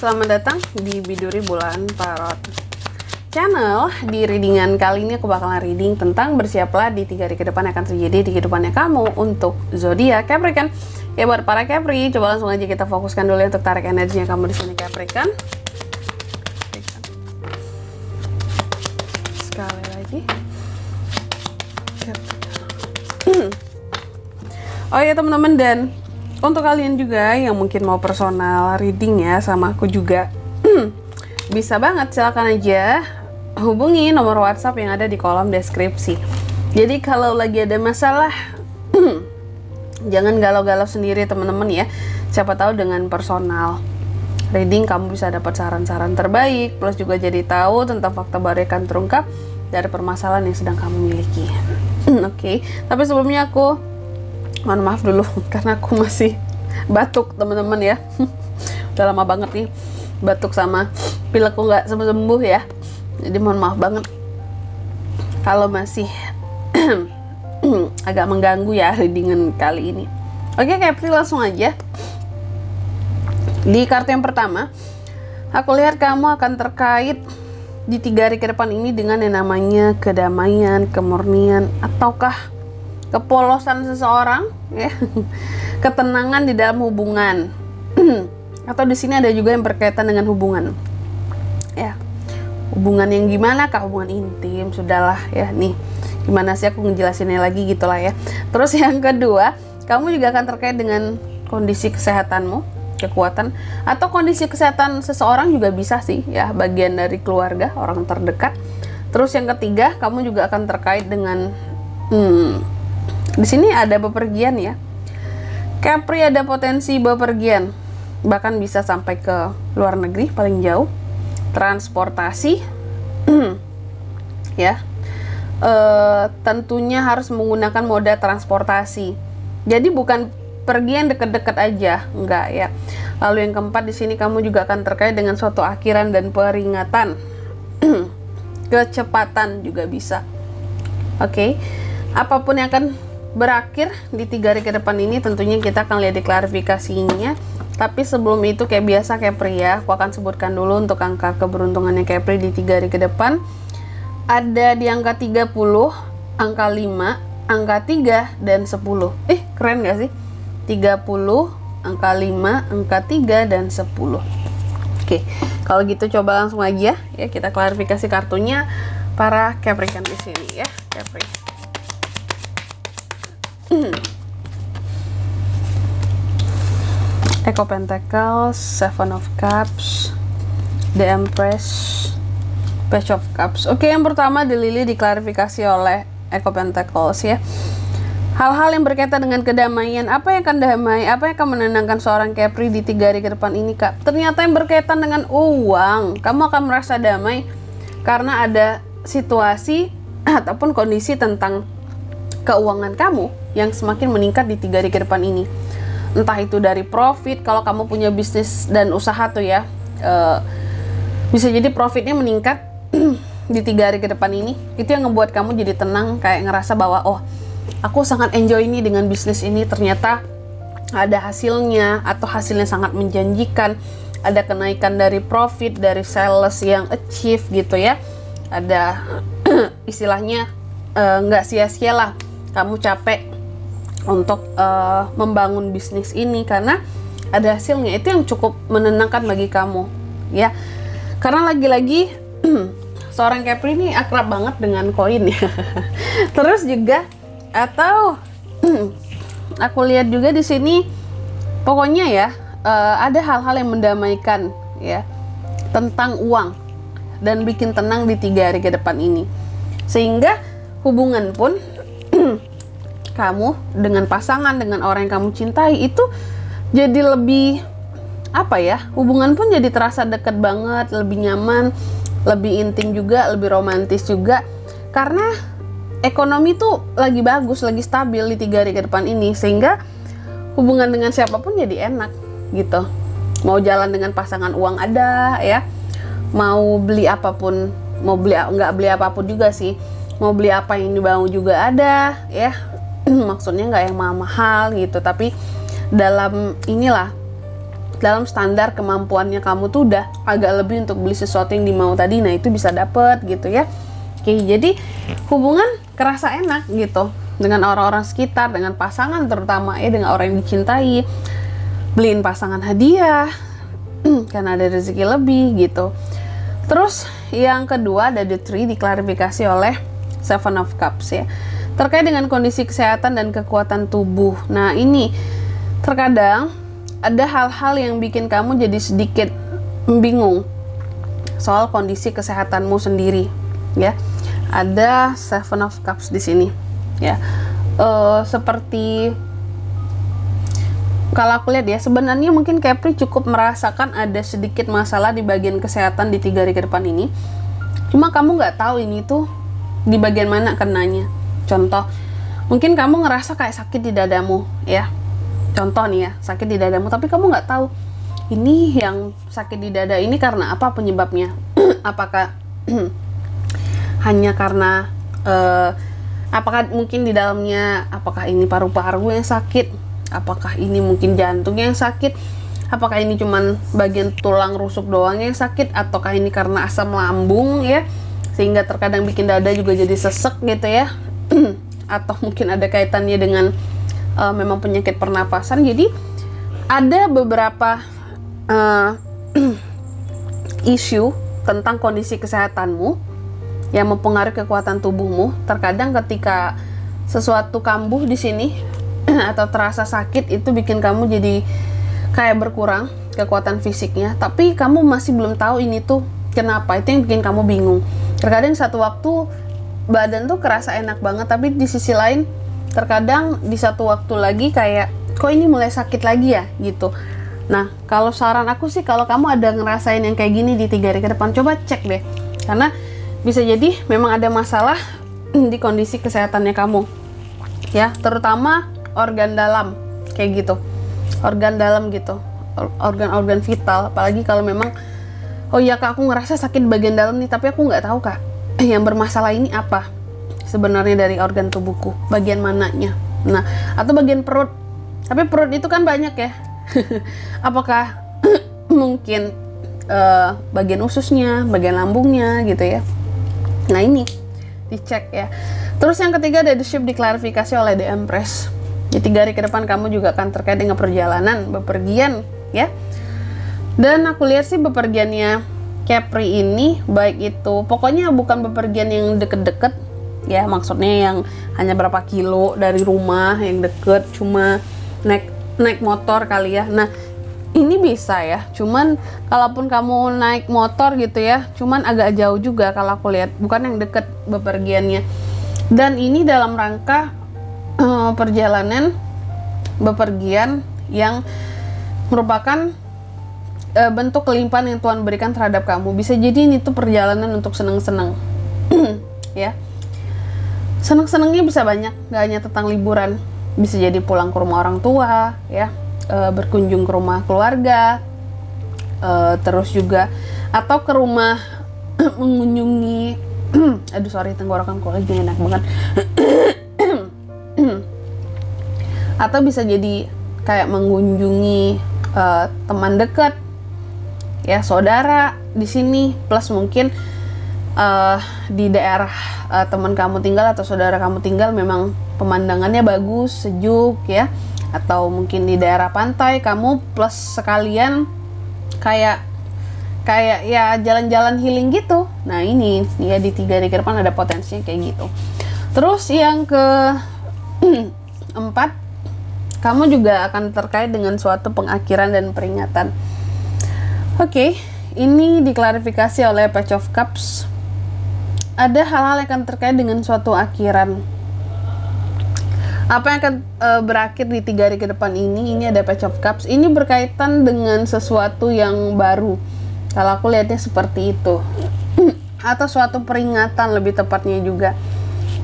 selamat datang di Biduri Bulan Tarot Channel. Di readingan kali ini aku bakalan reading tentang bersiaplah di 3 hari ke depan akan terjadi di kehidupannya kamu untuk zodiak Capricorn. Ya buat para Capri, coba langsung aja kita fokuskan dulu untuk tarik energinya kamu di sini Capricorn. Sekali lagi. Oh ya teman-teman, dan untuk kalian juga yang mungkin mau personal reading ya sama aku juga bisa banget, silakan aja hubungi nomor WhatsApp yang ada di kolom deskripsi. Jadi kalau lagi ada masalah jangan galau-galau sendiri teman-teman ya. Siapa tahu dengan personal reading kamu bisa dapat saran-saran terbaik, plus juga jadi tahu tentang fakta baru yang akan terungkap dari permasalahan yang sedang kamu miliki. Oke, tapi sebelumnya aku mohon maaf dulu karena aku masih batuk teman-teman ya. Udah lama banget nih batuk sama pilekku nggak sembuh-sembuh ya. Jadi mohon maaf banget kalau masih agak mengganggu ya readingan kali ini. Oke Capri, langsung aja. Di kartu yang pertama, aku lihat kamu akan terkait di 3 hari ke depan ini dengan yang namanya kedamaian, kemurnian, ataukah kepolosan seseorang ya. Ketenangan di dalam hubungan. Atau di sini ada juga yang berkaitan dengan hubungan. Ya. Hubungan yang gimana kah? Hubungan intim, sudahlah ya nih. Gimana sih aku ngejelasinnya lagi gitulah ya. Terus yang kedua, kamu juga akan terkait dengan kondisi kesehatanmu, kekuatan atau kondisi kesehatan seseorang juga bisa sih ya, bagian dari keluarga, orang terdekat. Terus yang ketiga, kamu juga akan terkait dengan di sini ada bepergian ya. Capri ada potensi bepergian. Bahkan bisa sampai ke luar negeri paling jauh. Transportasi. Ya. Tentunya harus menggunakan moda transportasi. Jadi bukan pergi yang deket-deket aja, enggak ya. Lalu yang keempat, di sini kamu juga akan terkait dengan suatu akhiran dan peringatan. Kecepatan juga bisa. Oke. Apapun yang akan berakhir di 3 hari ke depan ini, tentunya kita akan lihat di klarifikasinya. Tapi sebelum itu kayak biasa Capri ya, aku akan sebutkan dulu untuk angka keberuntungannya Capri di 3 hari ke depan. Ada di angka 30, angka 5, angka 3, dan 10. Keren gak sih? 30, angka 5, angka 3, dan 10. Oke, kalau gitu coba langsung aja ya kita klarifikasi kartunya para Capricorn di sini ya, Capri. Echo Pentacles, Seven of Cups, The Empress, Page of Cups. Oke, yang pertama dilili diklarifikasi oleh Echo Pentacles ya. Hal-hal yang berkaitan dengan kedamaian, apa yang akan damai, apa yang akan menenangkan seorang Capri di 3 hari ke depan ini Kak? Ternyata yang berkaitan dengan uang. Kamu akan merasa damai karena ada situasi ataupun kondisi tentang keuangan kamu yang semakin meningkat di 3 hari ke depan ini. Entah itu dari profit, kalau kamu punya bisnis dan usaha tuh ya, bisa jadi profitnya meningkat di 3 hari ke depan ini. Itu yang ngebuat kamu jadi tenang, kayak ngerasa bahwa oh, aku sangat enjoy ini dengan bisnis ini, ternyata ada hasilnya atau hasilnya sangat menjanjikan. Ada kenaikan dari profit, dari sales yang achieve gitu ya. Ada istilahnya nggak sia-sia lah kamu capek untuk membangun bisnis ini karena ada hasilnya. Itu yang cukup menenangkan bagi kamu ya, karena lagi-lagi seorang Capri ini akrab banget dengan koin ya. Terus juga atau aku lihat juga di sini pokoknya ya ada hal-hal yang mendamaikan ya tentang uang dan bikin tenang di 3 hari ke depan ini, sehingga hubungan pun kamu dengan pasangan, dengan orang yang kamu cintai itu jadi lebih apa ya, hubungan pun jadi terasa dekat banget, lebih nyaman, lebih intim juga, lebih romantis juga, karena ekonomi tuh lagi bagus, lagi stabil di 3 hari ke depan ini, sehingga hubungan dengan siapapun jadi enak gitu. Mau jalan dengan pasangan uang ada ya, mau beli apapun, mau beli nggak beli apapun juga sih, mau beli apa yang dibangun juga ada ya. Maksudnya nggak yang mahal-mahal gitu, tapi dalam inilah dalam standar kemampuannya kamu tuh udah agak lebih untuk beli sesuatu yang dimau tadi, nah itu bisa dapet gitu ya. Oke, jadi hubungan kerasa enak gitu dengan orang-orang sekitar, dengan pasangan terutama ya, dengan orang yang dicintai, beliin pasangan hadiah karena ada rezeki lebih gitu. Terus yang kedua ada the three, diklarifikasi oleh Seven of Cups ya, terkait dengan kondisi kesehatan dan kekuatan tubuh. Nah ini terkadang ada hal-hal yang bikin kamu jadi sedikit bingung soal kondisi kesehatanmu sendiri ya. Ada Seven of Cups di sini ya. Seperti kalau aku lihat ya, sebenarnya mungkin Capri cukup merasakan ada sedikit masalah di bagian kesehatan di 3 hari ke depan ini. Cuma kamu nggak tahu ini tuh di bagian mana kenanya. Contoh, mungkin kamu ngerasa kayak sakit di dadamu ya. Contoh nih ya, sakit di dadamu, tapi kamu nggak tahu ini yang sakit di dada ini karena apa penyebabnya. Apakah hanya karena apakah mungkin di dalamnya, apakah ini paru-paru yang sakit, apakah ini mungkin jantung yang sakit, apakah ini cuman bagian tulang rusuk doang yang sakit, ataukah ini karena asam lambung ya, sehingga terkadang bikin dada juga jadi sesek gitu ya. Atau mungkin ada kaitannya dengan memang penyakit pernapasan. Jadi ada beberapa isu tentang kondisi kesehatanmu yang mempengaruhi kekuatan tubuhmu. Terkadang ketika sesuatu kambuh di sini atau terasa sakit, itu bikin kamu jadi kayak berkurang kekuatan fisiknya, tapi kamu masih belum tahu ini tuh kenapa. Itu yang bikin kamu bingung. Terkadang satu waktu badan tuh kerasa enak banget, tapi di sisi lain terkadang di satu waktu lagi kayak kok ini mulai sakit lagi ya gitu. Nah kalau saran aku sih, kalau kamu ada ngerasain yang kayak gini di 3 hari ke depan, coba cek deh, karena bisa jadi memang ada masalah di kondisi kesehatannya kamu ya, terutama organ dalam kayak gitu, organ dalam gitu, organ-organ vital. Apalagi kalau memang, oh iya kak aku ngerasa sakit bagian dalam nih, tapi aku nggak tahu kak yang bermasalah ini apa sebenarnya dari organ tubuhku, bagian mananya. Nah, atau bagian perut. Tapi perut itu kan banyak ya. Apakah mungkin bagian ususnya, bagian lambungnya gitu ya. Nah, ini dicek ya. Terus yang ketiga ada the ship, diklarifikasi oleh The Empress. Di 3 hari ke depan kamu juga akan terkait dengan perjalanan, bepergian ya. Dan aku lihat sih bepergiannya Capri ini baik itu, pokoknya bukan bepergian yang deket-deket ya, maksudnya yang hanya berapa kilo dari rumah, yang deket cuma naik motor kali ya. Nah ini bisa ya, cuman kalaupun kamu naik motor gitu ya, cuman agak jauh juga kalau aku lihat, bukan yang deket bepergiannya. Dan ini dalam rangka perjalanan bepergian yang merupakan bentuk kelimpahan yang Tuhan berikan terhadap kamu. Bisa jadi ini tuh perjalanan untuk seneng-seneng ya. Seneng-senengnya bisa banyak, gak hanya tentang liburan. Bisa jadi pulang ke rumah orang tua ya, berkunjung ke rumah keluarga, terus juga atau ke rumah mengunjungi aduh sorry, tenggorokanku lagi enak banget. Atau bisa jadi kayak mengunjungi teman dekat ya, saudara di sini, plus mungkin di daerah teman kamu tinggal atau saudara kamu tinggal memang pemandangannya bagus, sejuk ya, atau mungkin di daerah pantai kamu plus sekalian kayak ya jalan-jalan healing gitu. Nah ini ya di 3 hari ke depan ada potensinya kayak gitu. Terus yang ke 4, kamu juga akan terkait dengan suatu pengakhiran dan peringatan. Oke, ini diklarifikasi oleh Page of Cups. Ada hal-hal yang akan terkait dengan suatu akhiran. Apa yang akan berakhir di 3 hari ke depan ini ada Page of Cups. Ini berkaitan dengan sesuatu yang baru. Kalau aku lihatnya seperti itu. Atau suatu peringatan lebih tepatnya juga.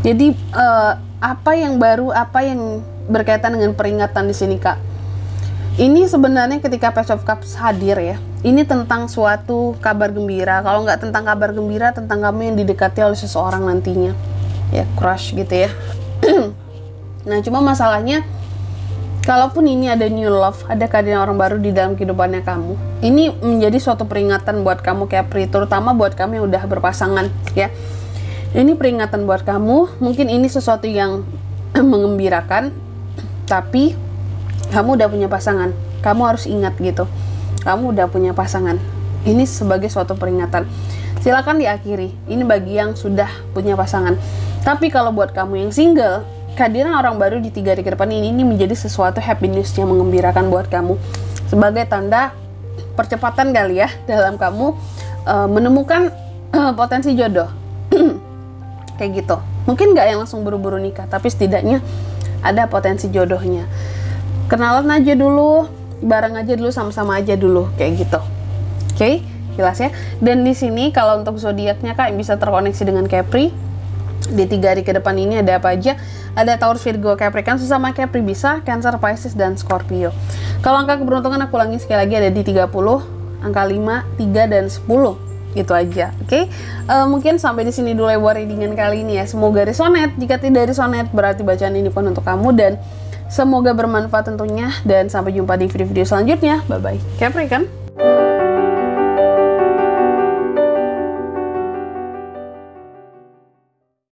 Jadi apa yang baru, apa yang berkaitan dengan peringatan di sini kak? Ini sebenarnya ketika Page of Cups hadir ya, ini tentang suatu kabar gembira. Kalau nggak tentang kabar gembira, tentang kamu yang didekati oleh seseorang nantinya, ya crush gitu ya. Nah cuma masalahnya Kalaupun ini ada new love, ada kehadiran orang baru di dalam kehidupannya kamu, ini menjadi suatu peringatan buat kamu Capri, terutama buat kamu yang udah berpasangan ya. Ini peringatan buat kamu, mungkin ini sesuatu yang mengembirakan, tapi kamu udah punya pasangan, kamu harus ingat gitu, kamu udah punya pasangan. Ini sebagai suatu peringatan. Silakan diakhiri, ini bagi yang sudah punya pasangan. Tapi kalau buat kamu yang single, kehadiran orang baru di 3 hari ke depan ini menjadi sesuatu happy news yang mengembirakan buat kamu, sebagai tanda percepatan kali ya dalam kamu menemukan potensi jodoh. Kayak gitu. Mungkin nggak yang langsung buru-buru nikah, tapi setidaknya ada potensi jodohnya. Kenalan aja dulu, bareng aja dulu, sama-sama aja dulu, kayak gitu. Oke, jelas ya. Dan di sini kalau untuk zodiaknya Kak yang bisa terkoneksi dengan Capri di 3 hari ke depan ini ada apa aja? Ada Taurus, Virgo, Capricorn, sesama Capri bisa Cancer, Pisces, dan Scorpio. Kalau angka keberuntungan aku ulangi sekali lagi ada di 30, angka 5, 3, dan 10. Itu aja, oke? Mungkin sampai di sini dulu ya buat readingan kali ini ya. Semoga resonate. Jika tidak resonate, berarti bacaan ini pun untuk kamu, dan semoga bermanfaat tentunya. Dan sampai jumpa di video-video selanjutnya. Bye-bye. Capri kan?